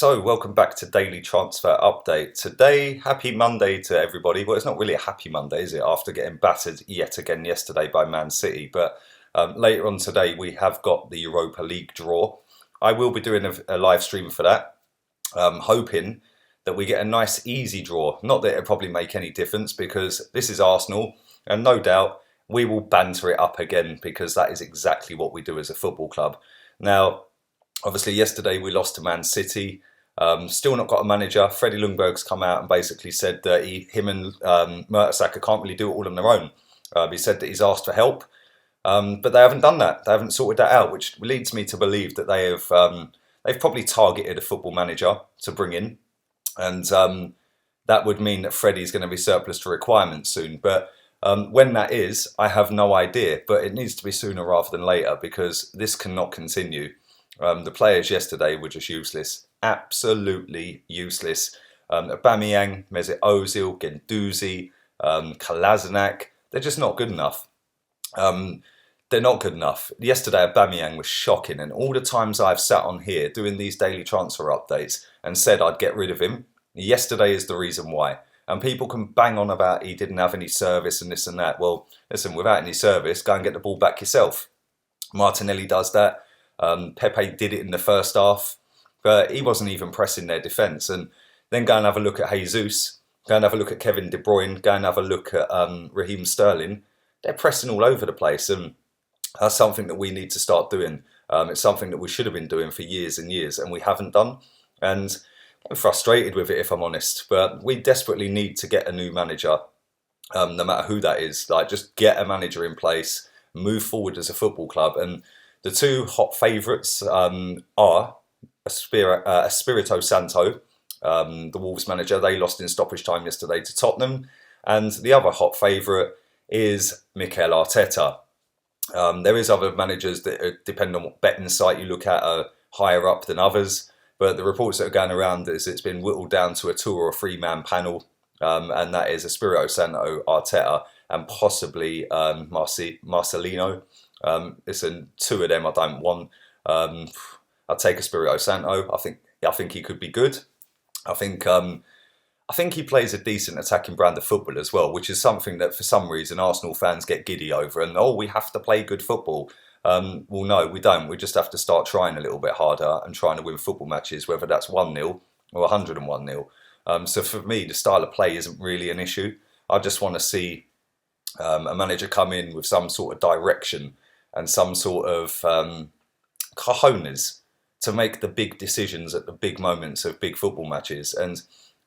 So, welcome back to Daily Transfer Update. Today, happy Monday to everybody. Well, it's not really a happy Monday, is it? After getting battered yet again yesterday by Man City. But later on today, we have got the Europa League draw. I will be doing a live stream for that, hoping that we get a nice, easy draw. Not that it'll probably make any difference because this is Arsenal, and no doubt we will banter it up again because that is exactly what we do as a football club. Now, obviously, yesterday we lost to Man City. Still not got a manager. Freddie Ljungberg's come out and basically said that him and Mertesacker can't really do it all on their own. He said that he's asked for help, but they haven't done that. They haven't sorted that out, which leads me to believe that they've probably targeted a football manager to bring in, and that would mean that Freddie's going to be surplus to requirements soon. But when that is, I have no idea. But it needs to be sooner rather than later because this cannot continue. The players yesterday were just useless, absolutely useless. Aubameyang, Mesut Ozil, Guendouzi, Kolasinac, they're just not good enough. They're not good enough. Yesterday, Aubameyang was shocking, and all the times I've sat on here doing these daily transfer updates and said I'd get rid of him, yesterday is the reason why. And people can bang on about he didn't have any service and this and that. Well, listen, without any service, go and get the ball back yourself. Martinelli does that. Pepe did it in the first half, but he wasn't even pressing their defence. And then go and have a look at Jesus, go and have a look at Kevin De Bruyne, go and have a look at Raheem Sterling. They're pressing all over the place, and that's something that we need to start doing. It's something that we should have been doing for years and years, and we haven't done. And I'm frustrated with it, if I'm honest. But we desperately need to get a new manager, no matter who that is. Like, just get a manager in place, move forward as a football club. And the two hot favourites are Espirito Santo, the Wolves manager. They lost in stoppage time yesterday to Tottenham. And the other hot favourite is Mikel Arteta. There is other managers that, depending on what betting site you look at, are higher up than others. But the reports that are going around is it's been whittled down to a two or a three-man panel. And that is Espirito Santo, Arteta, and possibly Marcelino. Listen, two of them I don't want. I'd take Espirito Santo. I think he could be good. I think he plays a decent attacking brand of football as well, which is something that for some reason Arsenal fans get giddy over. And we have to play good football. Well, no, we don't. We just have to start trying a little bit harder and trying to win football matches, whether that's 1-0 or 101-0. So for me, the style of play isn't really an issue. I just want to see a manager come in with some sort of direction and some sort of cojones to make the big decisions at the big moments of big football matches. And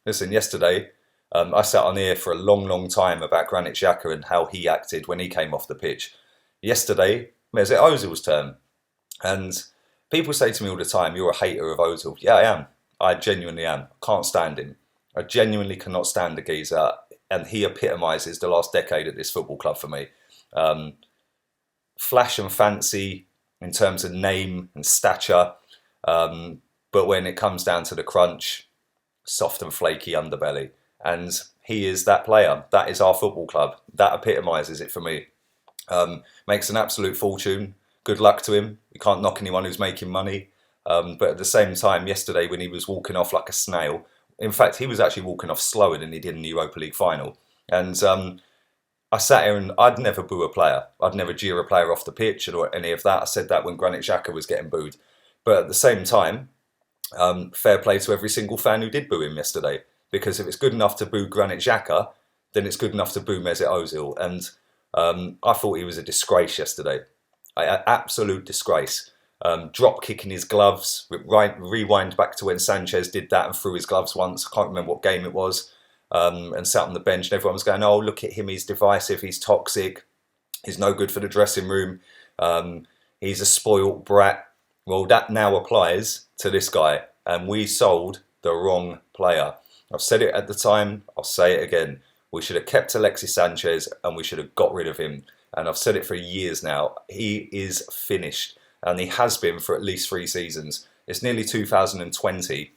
listen, yesterday I sat on here for a long, long time about Granit Xhaka and how he acted when he came off the pitch. Yesterday, Mesut Ozil's turn. And people say to me all the time, you're a hater of Ozil. Yeah, I am. I genuinely am. Can't stand him. I genuinely cannot stand the geezer. And he epitomises the last decade at this football club for me. Flash and fancy in terms of name and stature. But when it comes down to the crunch, soft and flaky underbelly. And he is that player. That is our football club. That epitomises it for me. Makes an absolute fortune. Good luck to him. You can't knock anyone who's making money. But at the same time, yesterday when he was walking off like a snail, in fact, he was actually walking off slower than he did in the Europa League final. And I sat here and I'd never boo a player. I'd never jeer a player off the pitch or any of that. I said that when Granit Xhaka was getting booed. But at the same time, fair play to every single fan who did boo him yesterday. Because if it's good enough to boo Granit Xhaka, then it's good enough to boo Mesut Ozil. And I thought he was a disgrace yesterday. An absolute disgrace. Drop kicking his gloves, rewind back to when Sanchez did that and threw his gloves once. I can't remember what game it was. And sat on the bench and everyone was going, oh, look at him, he's divisive, he's toxic, he's no good for the dressing room, he's a spoilt brat. Well, that now applies to this guy, and we sold the wrong player. I've said it at the time, I'll say it again. We should have kept Alexis Sanchez and we should have got rid of him. And I've said it for years now. He is finished, and he has been for at least 3 seasons. It's nearly 2020.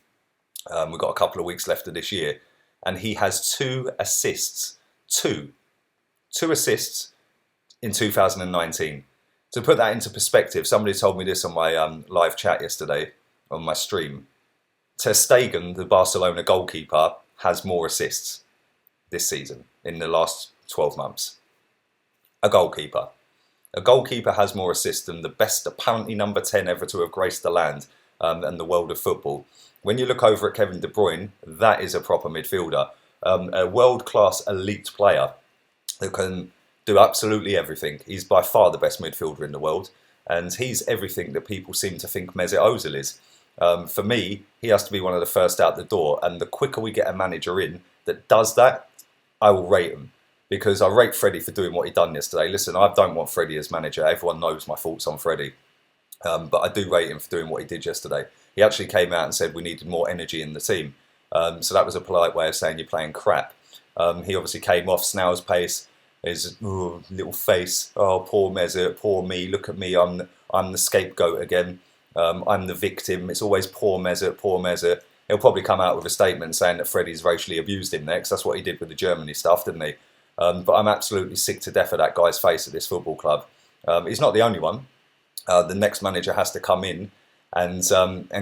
We've got a couple of weeks left of this year. And he has 2 assists. Two assists in 2019. To put that into perspective, somebody told me this on my live chat yesterday, on my stream. Ter Stegen, the Barcelona goalkeeper, has more assists this season in the last 12 months. A goalkeeper. A goalkeeper has more assists than the best, apparently number 10 ever to have graced the land and the world of football. When you look over at Kevin De Bruyne, that is a proper midfielder. A world-class elite player who can do absolutely everything. He's by far the best midfielder in the world, and he's everything that people seem to think Mesut Ozil is. For me, he has to be one of the first out the door, and the quicker we get a manager in that does that, I will rate him. Because I rate Freddie for doing what he done yesterday. Listen, I don't want Freddie as manager. Everyone knows my thoughts on Freddie. But I do rate him for doing what he did yesterday. He actually came out and said we needed more energy in the team. So that was a polite way of saying you're playing crap. He obviously came off snail's pace. His little face. Oh, poor Mesut, poor me. Look at me. I'm the scapegoat again. I'm the victim. It's always poor Mesut, poor Mesut. He'll probably come out with a statement saying that Freddie's racially abused him next. That's what he did with the Germany stuff, didn't he? But I'm absolutely sick to death of that guy's face at this football club. He's not the only one. The next manager has to come in and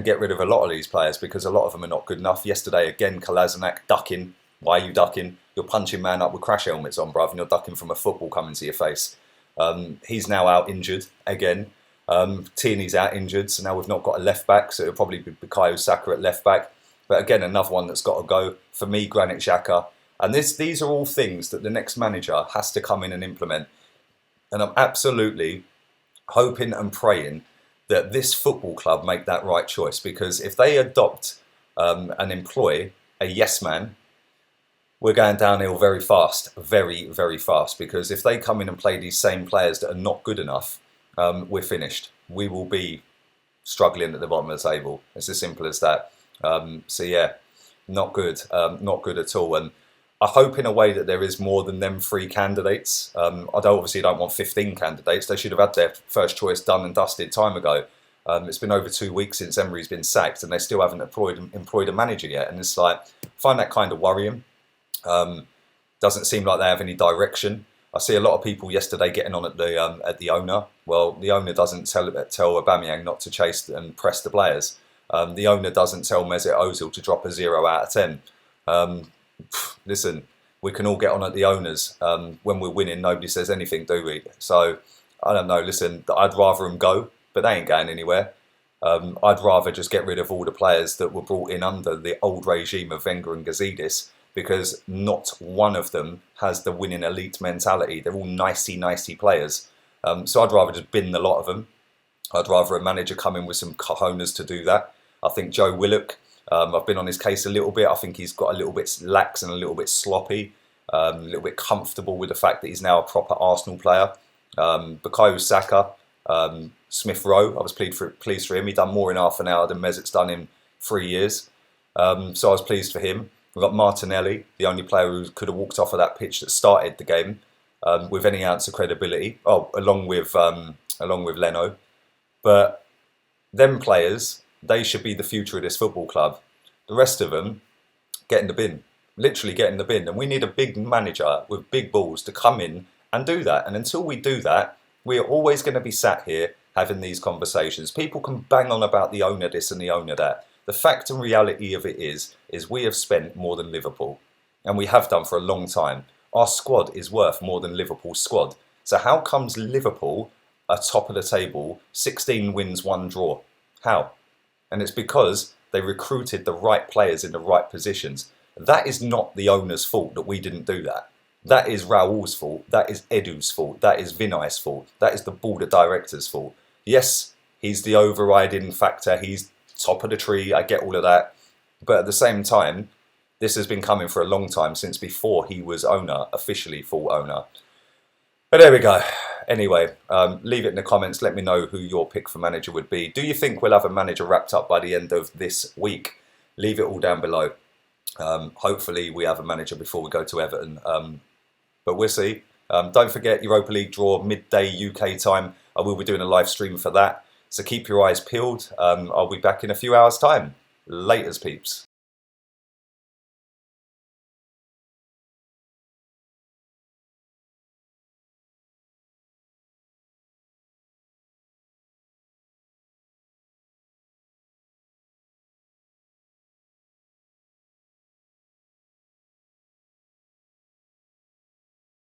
get rid of a lot of these players because a lot of them are not good enough. Yesterday, again, Kolasinac ducking. Why are you ducking? You're punching man up with crash helmets on, bruv, and you're ducking from a football coming to your face. He's now out injured again. Tierney's out injured, so now we've not got a left back, so it'll probably be Bukayo Saka at left back. But again, another one that's got to go. For me, Granit Xhaka. And these are all things that the next manager has to come in and implement. And I'm absolutely hoping and praying that this football club make that right choice. Because if they adopt and employ a yes man, we're going downhill very fast, very, very fast. Because if they come in and play these same players that are not good enough, we're finished. We will be struggling at the bottom of the table. It's as simple as that. So yeah, not good at all. And I hope in a way that there is more than them 3 candidates. Obviously don't want 15 candidates. They should have had their first choice done and dusted time ago. It's been over 2 weeks since Emery's been sacked and they still haven't employed a manager yet. And it's like, I find that kind of worrying. Doesn't seem like they have any direction. I see a lot of people yesterday getting on at the owner. Well, the owner doesn't tell Aubameyang not to chase and press the players. The owner doesn't tell Mesut Ozil to drop a 0 out of 10. Listen, we can all get on at the owners. When we're winning, nobody says anything, do we? So, I don't know, listen, I'd rather them go, but they ain't going anywhere. I'd rather just get rid of all the players that were brought in under the old regime of Wenger and Gazidis, because not one of them has the winning elite mentality. They're all nicey players. So I'd rather just bin the lot of them. I'd rather a manager come in with some cojones to do that. I think Joe Willock, I've been on his case a little bit. I think he's got a little bit lax and a little bit sloppy, a little bit comfortable with the fact that he's now a proper Arsenal player. Bukayo Saka, Smith Rowe, I was pleased for him. He'd done more in half an hour than Mesut's done in 3 years. So I was pleased for him. We've got Martinelli, the only player who could have walked off of that pitch that started the game with any ounce of credibility. Oh, along with Leno. But them players, they should be the future of this football club. The rest of them, get in the bin. Literally get in the bin. And we need a big manager with big balls to come in and do that. And until we do that, we are always going to be sat here having these conversations. People can bang on about the owner this and the owner that. The fact and reality of it is we have spent more than Liverpool. And we have done for a long time. Our squad is worth more than Liverpool's squad. So how comes Liverpool are top of the table, 16 wins, 1 draw? How? And it's because they recruited the right players in the right positions. That is not the owner's fault that we didn't do that. That is Raul's fault. That is Edu's fault. That is Vinay's fault. That is the board of directors' fault. Yes, he's the overriding factor. He's top of the tree. I get all of that. But at the same time, this has been coming for a long time, since before he was owner, officially full owner. But there we go. Anyway, leave it in the comments. Let me know who your pick for manager would be. Do you think we'll have a manager wrapped up by the end of this week? Leave it all down below. Hopefully we have a manager before we go to Everton. But we'll see. Don't forget Europa League draw midday UK time. I will be doing a live stream for that. So keep your eyes peeled. I'll be back in a few hours' time. Laters, peeps.